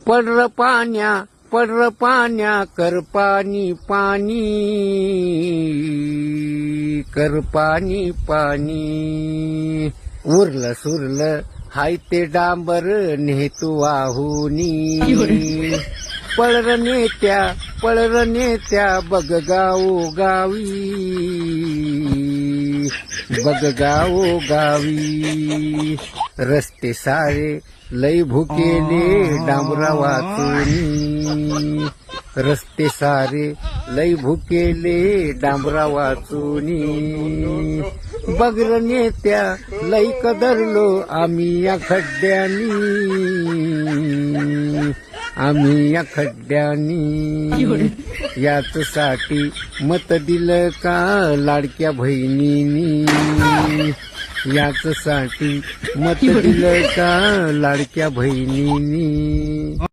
पडर पाण्या कर पाणी पाणी कर पाणी पाणी उरलं सुरलं हाय ते डांबर नेतू वाहुनी पळर नेत्या बग गावो गावी रस्ते सारे लई भुकेले डांबरा वाचूनी रस्ते सारे लई भुकेले डांबरा वाचूनी बगर नेत्या लई कदरलो आम्ही या खड्ड्यानी याच साठी मत दिलं का लाडक्या बहिणीनी याच साठी मत दिलं का लाडक्या बहिणीनी